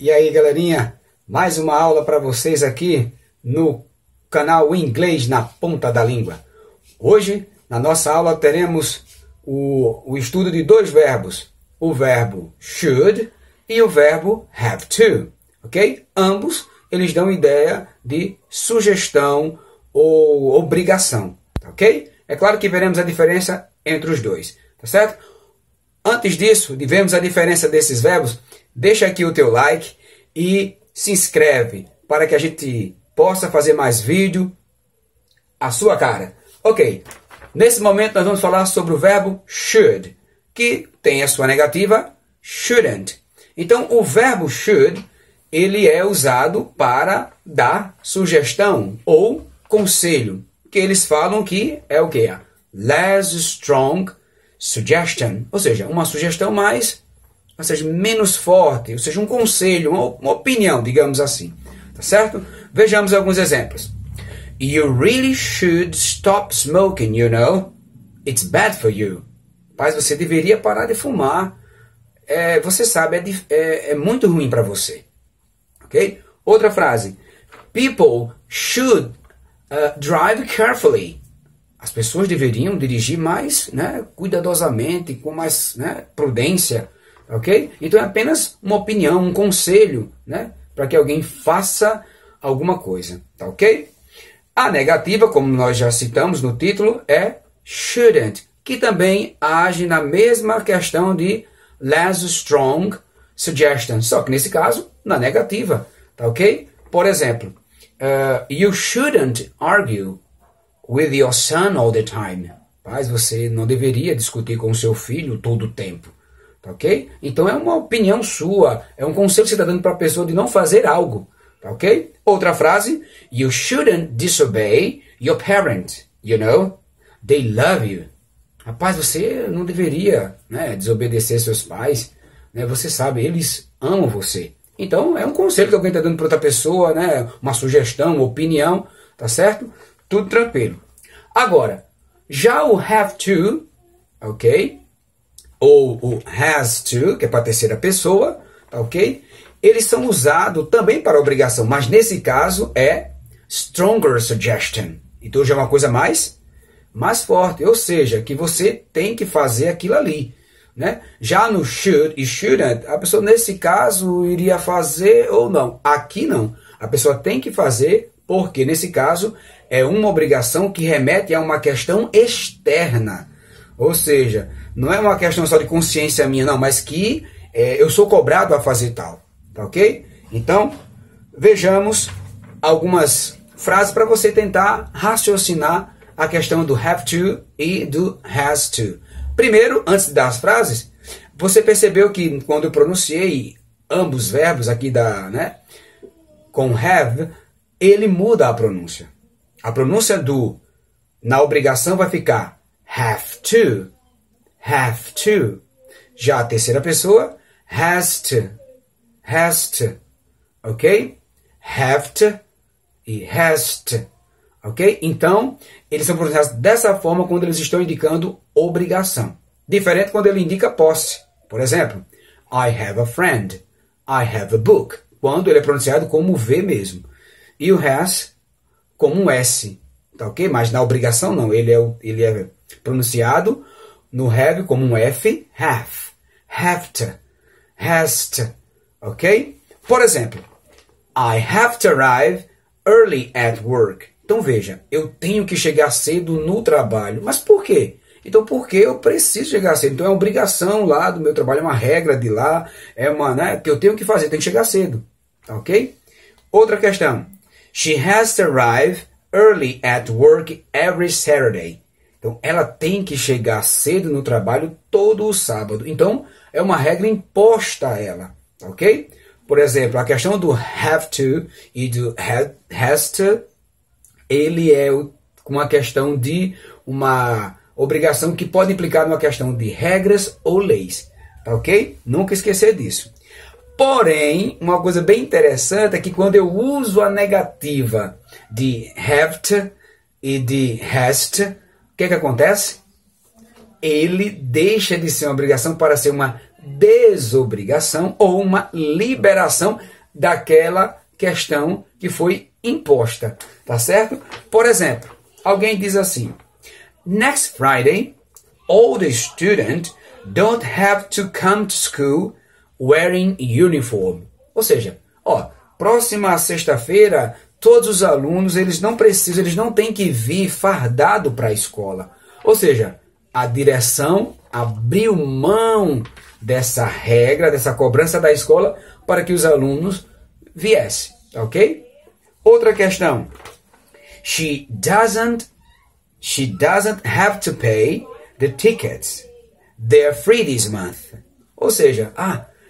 E aí, galerinha, mais uma aula para vocês aqui no canal Inglês na Ponta da Língua. Hoje, na nossa aula, teremos o estudo de dois verbos, o verbo should e o verbo have to, ok? Ambos, eles dão ideia de sugestão ou obrigação, ok? É claro que veremos a diferença entre os dois, tá certo? Antes disso, de vermos a diferença desses verbos, deixa aqui o teu like e se inscreve para que a gente possa fazer mais vídeo à sua cara. Ok, nesse momento nós vamos falar sobre o verbo should, que tem a sua negativa shouldn't. Então, o verbo should, ele é usado para dar sugestão ou conselho, que eles falam que é o que? Less strong suggestion, ou seja, uma sugestão mais, ou seja, menos forte, ou seja, um conselho, uma opinião, digamos assim, tá certo? Vejamos alguns exemplos. You really should stop smoking, you know? It's bad for you. Mas você deveria parar de fumar. Você sabe, é muito ruim para você. Ok? Outra frase. People should drive carefully. As pessoas deveriam dirigir mais, né, cuidadosamente, com mais, né, prudência, ok? Então é apenas uma opinião, um conselho, né, para que alguém faça alguma coisa, tá ok? A negativa, como nós já citamos no título, é shouldn't, que também age na mesma questão de less strong suggestion, só que nesse caso, na negativa, tá ok? Por exemplo, you shouldn't argue with your son all the time. Mas você não deveria discutir com o seu filho todo o tempo. Tá ok? Então é uma opinião sua. É um conselho que você está dando para a pessoa de não fazer algo. Tá ok? Outra frase. You shouldn't disobey your parent. You know? They love you. Rapaz, você não deveria, né, desobedecer seus pais. Né? Você sabe, eles amam você. Então é um conselho que alguém está dando para outra pessoa, né? Uma sugestão, uma opinião. Tá certo? Tudo tranquilo. Agora, já o have to, ok? Ou o has to, que é para a terceira pessoa, ok? Eles são usados também para obrigação, mas nesse caso é stronger suggestion. Então já é uma coisa mais forte, ou seja, que você tem que fazer aquilo ali, né? Já no should e shouldn't, a pessoa nesse caso iria fazer ou não. Aqui não. A pessoa tem que fazer porque nesse caso é uma obrigação que remete a uma questão externa. Ou seja, não é uma questão só de consciência minha, não, mas que eu sou cobrado a fazer tal. Tá ok? Então, vejamos algumas frases para você tentar raciocinar a questão do have to e do has to. Primeiro, antes de dar as frases, você percebeu que quando eu pronunciei ambos verbos aqui com have, ele muda a pronúncia. A pronúncia na obrigação vai ficar have to, have to. Já a terceira pessoa, has to, ok? Have to e has to, ok? Então, eles são pronunciados dessa forma quando eles estão indicando obrigação. Diferente quando ele indica posse. Por exemplo, I have a friend, I have a book. Quando ele é pronunciado como V mesmo. E o has como um S, tá ok? Mas na obrigação não, ele é pronunciado no have como um F, have to, has to, ok? Por exemplo, I have to arrive early at work. Então veja, eu tenho que chegar cedo no trabalho. Mas por quê? Então porque eu preciso chegar cedo. Então é uma obrigação lá do meu trabalho, é uma regra de lá, é uma, né, que eu tenho que fazer, eu tenho que chegar cedo, tá ok? Outra questão. She has to arrive early at work every Saturday. Então, ela tem que chegar cedo no trabalho todo o sábado. Então, é uma regra imposta a ela, ok? Por exemplo, a questão do have to e do has to, ele é uma questão de uma obrigação que pode implicar numa questão de regras ou leis, tá ok? Nunca esquecer disso. Porém, uma coisa bem interessante é que quando eu uso a negativa de have to e de has to, o que acontece? Ele deixa de ser uma obrigação para ser uma desobrigação ou uma liberação daquela questão que foi imposta, tá certo? Por exemplo, alguém diz assim: Next Friday, all the students don't have to come to school wearing uniform. Ou seja, próxima sexta-feira, todos os alunos, eles não têm que vir fardado para a escola. Ou seja, a direção abriu mão dessa regra, dessa cobrança da escola para que os alunos viessem, ok? Outra questão. She doesn't have to pay the tickets. They're free this month. Ou seja,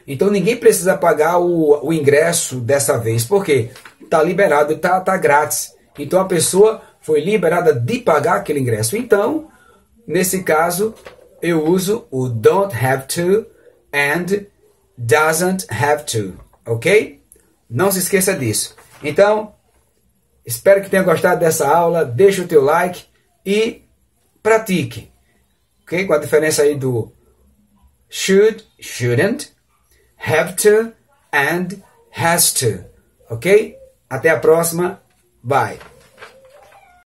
então ninguém precisa pagar o ingresso dessa vez, porque está liberado, tá grátis. Então a pessoa foi liberada de pagar aquele ingresso. Então, nesse caso, eu uso o don't have to and doesn't have to, ok? Não se esqueça disso. Então, espero que tenha gostado dessa aula. Deixe o teu like e pratique, ok? Com a diferença aí do should, shouldn't, have to and has to, ok? Até a próxima. Bye.